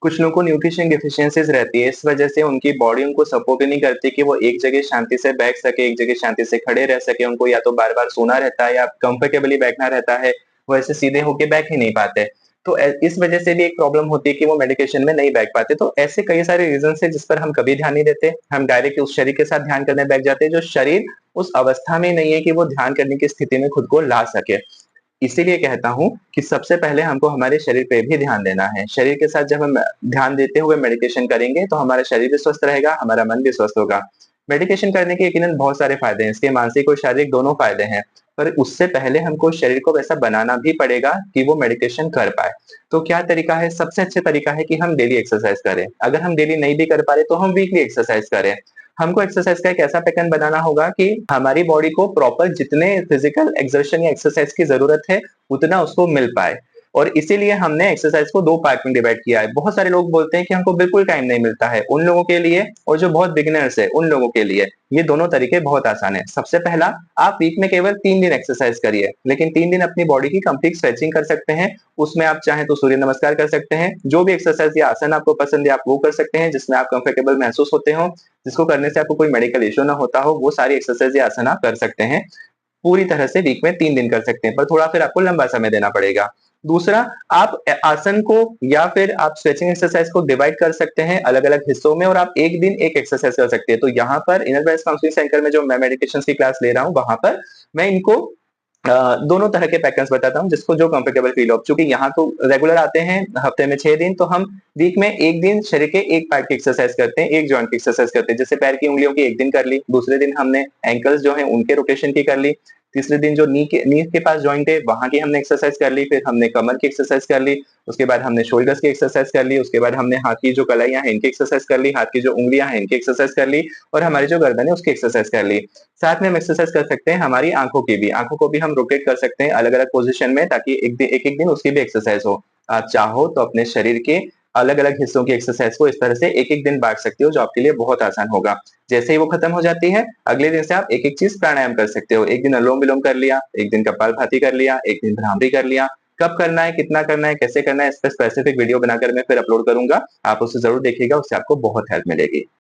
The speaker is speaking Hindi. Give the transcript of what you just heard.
कुछ लोगों को न्यूट्रिशन डेफिशिएंसीज रहती है, इस वजह से उनकी बॉडी उनको सपोर्ट ही नहीं करती कि वो एक जगह शांति से बैठ सके, एक जगह शांति से खड़े रह सके। उनको या तो बार-बार सोना रहता है या कंफर्टेबली बैठना रहता है, वो ऐसे सीधे होके बैठ ही नहीं पाते। तो इस वजह से भी एक प्रॉब्लम होती है कि वो मेडिकेशन में नहीं बैठ पाते। तो ऐसे कई सारे रीज़न्स हैं जिस पर हम कभी ध्यान नहीं देते। हम डायरेक्ट उस शरीर के साथ ध्यान करने बैठ जाते हैं, जो शरीर उस अवस्था में नहीं है कि वो ध्यान करने की स्थिति में खुद को ला सके। इसीलिए कहता हूँ कि सबसे पहले हमको हमारे शरीर पे भी ध्यान देना है। शरीर के साथ जब हम ध्यान देते हुए मेडिटेशन करेंगे, तो हमारा शरीर भी स्वस्थ रहेगा, हमारा मन भी स्वस्थ होगा। मेडिटेशन करने के यकीनन बहुत सारे फ़ायदे हैं, इसके मानसिक और शारीरिक दोनों फ़ायदे हैं। पर उससे पहले हमको शरीर को वैसा बनाना भी पड़ेगा कि वो मेडिटेशन कर पाए। तो क्या तरीका है? सबसे अच्छा तरीका है कि हम डेली एक्सरसाइज़ करें। अगर हम डेली नहीं भी कर पा रहे, तो हम वीकली एक्सरसाइज़ करें। हमको एक्सरसाइज़ का एक ऐसा पैटर्न बनाना होगा कि हमारी बॉडी को प्रॉपर जितने फिजिकल एक्सर्शन या एक्सरसाइज़ की ज़रूरत है, उतना उसको मिल पाए। और इसीलिए हमने एक्सरसाइज़ को 2 पार्ट में डिवाइड किया है। बहुत सारे लोग बोलते हैं कि हमको बिल्कुल टाइम नहीं मिलता है, उन लोगों के लिए और जो बहुत बिगिनर्स हैं, उन लोगों के लिए ये दोनों तरीके बहुत आसान है। सबसे पहला, आप वीक में केवल 3 दिन एक्सरसाइज़ करिए, लेकिन 3 दिन अपनी बॉडी की कंप्लीट स्ट्रेचिंग कर सकते हैं। उसमें आप चाहें तो सूर्य नमस्कार कर सकते हैं, जो भी एक्सरसाइज़ या आसन आपको पसंद है, आप वो कर सकते हैं, जिसमें आप कंफर्टेबल महसूस होते हो, जिसको करने से आपको कोई मेडिकल इश्यू ना होता हो, वो सारी एक्सरसाइज़ या आसन आप कर सकते हैं। पूरी तरह से वीक में 3 दिन कर सकते हैं, पर थोड़ा फिर आपको लंबा समय देना पड़ेगा। दूसरा, आप आसन को या फिर आप स्ट्रेचिंग एक्सरसाइज को डिवाइड कर सकते हैं अलग-अलग हिस्सों में और आप एक दिन एक एक्सरसाइज कर सकते हैं। तो यहाँ पर इनर वेलनेस काउंसलिंग सेंटर में जो मैं मेडिटेशन की क्लास ले रहा हूँ, वहाँ पर मैं इनको दोनों तरह के पैटर्न्स बताता हूँ, जिसको जो कंफर्टेबल फील हो। चूँकि यहाँ तो रेगुलर आते हैं, हफ्ते में 6 दिन, तो हम वीक में 1 दिन शरीर के एक पार्ट की एक्सरसाइज करते हैं, एक जॉइंट की एक्सरसाइज करते हैं। जैसे पैर की उँगलियों की 1 दिन कर ली, दूसरे दिन हमने एंकल्स जो हैं उनके रोटेशन की कर ली, तीसरे दिन जो नी के पास जॉइंट है वहाँ की हमने एक्सरसाइज कर ली, फिर हमने कमर की एक्सरसाइज कर ली, उसके बाद हमने शोल्डर्स की एक्सरसाइज कर ली, उसके बाद हमने हाथ की जो कलाइयाँ हैं इनकी एक्सरसाइज कर ली, हाथ की जो उँगलियाँ हैं इनकी एक्सरसाइज कर ली और हमारी जो गर्दन है उसकी एक्सरसाइज कर ली। साथ में हम एक्सरसाइज कर सकते हैं हमारी आँखों की भी, आँखों को भी हम रोटेट कर सकते हैं अलग-अलग पोज़ीशन में, ताकि एक-एक दिन उसकी भी एक्सरसाइज हो। आप चाहो तो अपने शरीर के अलग-अलग हिस्सों की एक्सरसाइज को इस तरह से एक-एक दिन बाँट सकते हो, जो आपके लिए बहुत आसान होगा। जैसे ही वो खत्म हो जाती है, अगले दिन से आप एक-एक चीज़ प्राणायाम कर सकते हो। एक दिन अनुलोम-विलोम कर लिया, एक दिन कपालभाति कर लिया, एक दिन भ्रामरी कर लिया। कब करना है, कितना करना है, कैसे करना है, इस पे स्पेसिफिक वीडियो बनाकर मैं फिर अपलोड करूँगा। आप उसे ज़रूर देखिएगा, उससे आपको बहुत हेल्प मिलेगी।